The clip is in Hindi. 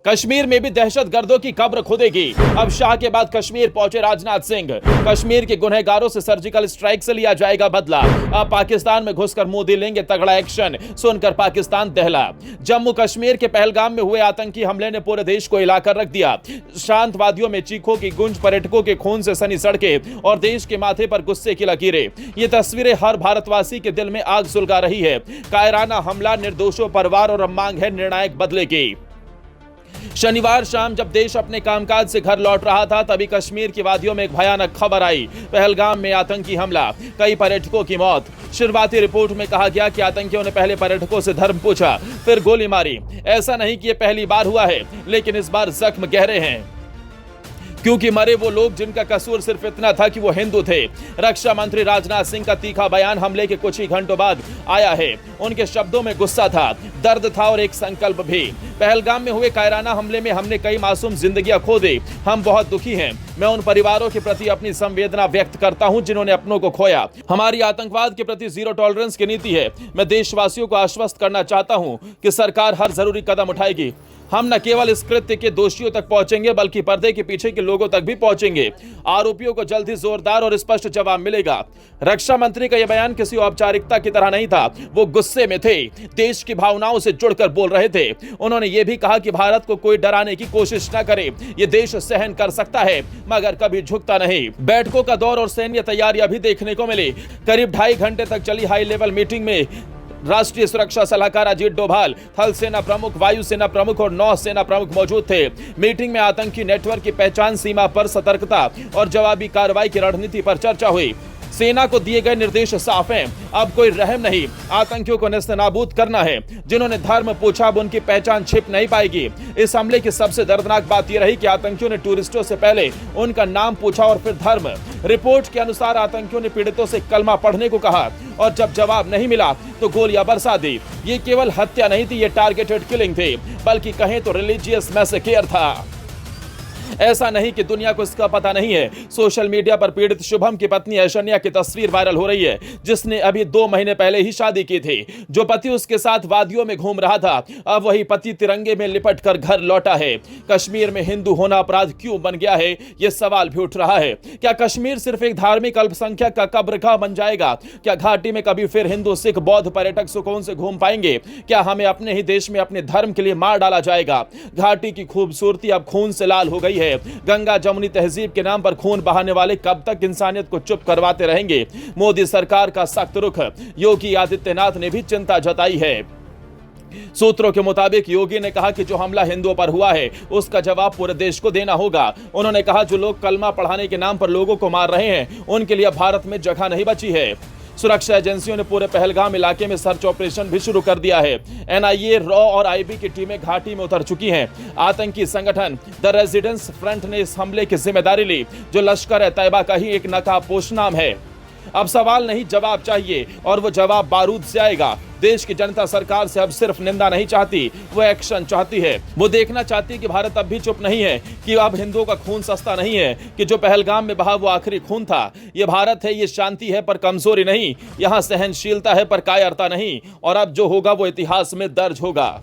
कश्मीर में भी दहशतगर्दों की कब्र खुदेगी। अब शाह के बाद कश्मीर पहुंचे राजनाथ सिंह। कश्मीर के गुनहगारों से सर्जिकल स्ट्राइक से लिया जाएगा बदला। अब पाकिस्तान में घुसकर मोदी लेंगे तगड़ा एक्शन, सुनकर पाकिस्तान दहला। जम्मू कश्मीर के पहलगाम में हुए आतंकी हमले ने पूरे देश को हिलाकर रख दिया। शांतवादियों में चीखों की गूंज, पर्यटकों के खून से सनी सड़कें और देश के माथे पर गुस्से की लकीरें। ये तस्वीरें हर भारतवासी के दिल में आग सुलगा रही है। कायराना हमला, निर्दोषों पर वार और अब मांग है निर्णायक बदले की। शनिवार शाम जब देश अपने कामकाज से घर लौट रहा था, तभी कश्मीर की वादियों में एक भयानक खबर आई। पहलगाम में आतंकी हमला, कई पर्यटकों की मौत। शुरुआती रिपोर्ट में कहा गया कि आतंकियों ने पहले पर्यटकों से धर्म पूछा, फिर गोली मारी। ऐसा नहीं कि यह पहली बार हुआ है, लेकिन इस बार जख्म गहरे हैं, क्योंकि मरे वो लोग जिनका कसूर सिर्फ इतना था कि वो हिंदू थे। रक्षा मंत्री राजनाथ सिंह का तीखा बयान हमले के कुछ ही घंटों बाद आया है। उनके शब्दों में गुस्सा था, दर्द था और एक संकल्प भी। पहलगाम में हुए कायराना हमले में हमने कई मासूम जिंदगियां खो दी। हम बहुत दुखी हैं। मैं उन परिवारों के प्रति अपनी संवेदना व्यक्त करता हूं जिन्होंने अपनों को खोया। हमारी आतंकवाद के प्रति जीरो टॉलरेंस की नीति है। मैं देशवासियों को आश्वस्त करना चाहता हूं कि सरकार हर जरूरी कदम उठाएगी। हम न केवल इस कृत्य के दोषियों तक पहुंचेंगे, बल्कि पर्दे के पीछे के लोगों तक भी पहुंचेंगे। आरोपियों को जल्द ही जोरदार और स्पष्ट जवाब मिलेगा। रक्षा मंत्री का यह बयान किसी औपचारिकता की तरह नहीं था। वो गुस्से में थे, देश की भावनाओं से जुड़कर बोल रहे थे। उन्होंने ये भी कहा कि भारत को कोई डराने की कोशिश न करे। ये देश सहन कर सकता है, मगर कभी झुकता नहीं। बैठकों का दौर और सैन्य तैयारियां भी देखने को मिली। करीब 2.5 घंटे तक चली हाई लेवल मीटिंग में राष्ट्रीय सुरक्षा सलाहकार अजीत डोभाल, थल सेना प्रमुख, वायु सेना प्रमुख और नौ सेना प्रमुख मौजूद थे। मीटिंग में आतंकी नेटवर्क की पहचान, सीमा पर सतर्कता और जवाबी कार्रवाई की रणनीति पर चर्चा हुई। सेना को दिए गए निर्देश साफ हैं। अब कोई रहम नहीं, आतंकियों को नेस्तनाबूद करना है। जिन्होंने धर्म पूछा, अब उनकी पहचान छिप नहीं पाएगी। इस हमले की सबसे दर्दनाक बात यह रही कि आतंकियों ने टूरिस्टों से पहले उनका नाम पूछा और फिर धर्म। रिपोर्ट के अनुसार आतंकियों ने पीड़ितों से कलमा पढ़ने को कहा और जब जवाब नहीं मिला तो गोलियां बरसा दी। ये केवल हत्या नहीं थी, ये टारगेटेड किलिंग थी, बल्कि कहें तो रिलीजियस मैसेकेयर था। ऐसा नहीं कि दुनिया को इसका पता नहीं है। सोशल मीडिया पर पीड़ित शुभम की पत्नी ऐश्वर्या की तस्वीर वायरल हो रही है, जिसने अभी 2 महीने पहले ही शादी की थी। जो पति उसके साथ वादियों में घूम रहा था, अब वही पति तिरंगे में लिपट कर घर लौटा है। कश्मीर में हिंदू होना अपराध क्यों बन गया है, यह सवाल भी उठ रहा है। क्या कश्मीर सिर्फ एक धार्मिक अल्पसंख्यक का कब्रगाह बन जाएगा? क्या घाटी में कभी फिर हिंदू, सिख, बौद्ध पर्यटक सुकून से घूम पाएंगे? क्या हमें अपने ही देश में अपने धर्म के लिए मार डाला जाएगा? घाटी की खूबसूरती अब खून से लाल हो गई है। गंगा जमुनी तहजीब के नाम पर खून बहाने वाले कब तक इंसानियत को चुप करवाते रहेंगे? मोदी सरकार का सख्त रुख, योगी आदित्यनाथ ने भी चिंता जताई है। सूत्रों के मुताबिक योगी ने कहा कि जो हमला हिंदुओं पर हुआ है, उसका जवाब पूरे देश को देना होगा। उन्होंने कहा जो लोग कलमा पढ़ाने के नाम पर लोगों को मार रहे हैं, उनके लिए भारत में जगह नहीं बची है। सुरक्षा एजेंसियों ने पूरे पहलगाम इलाके में सर्च ऑपरेशन भी शुरू कर दिया है। एनआईए, रॉ और आईबी की टीमें घाटी में उतर चुकी हैं। आतंकी संगठन द रेजिडेंस फ्रंट ने इस हमले की जिम्मेदारी ली, जो लश्कर ए तैयबा का ही एक नकाबपोश नाम है। अब सवाल नहीं, जवाब चाहिए, और वो जवाब बारूद से आएगा। देश की जनता सरकार से अब सिर्फ निंदा नहीं चाहती, वो एक्शन चाहती है। वो देखना चाहती है कि भारत अब भी चुप नहीं है, कि अब हिंदुओं का खून सस्ता नहीं है, कि जो पहलगाम में बहा वो आखिरी खून था। ये भारत है, ये शांति है पर कमजोरी नहीं, यहाँ सहनशीलता है पर कायरता नहीं। और अब जो होगा वो इतिहास में दर्ज होगा।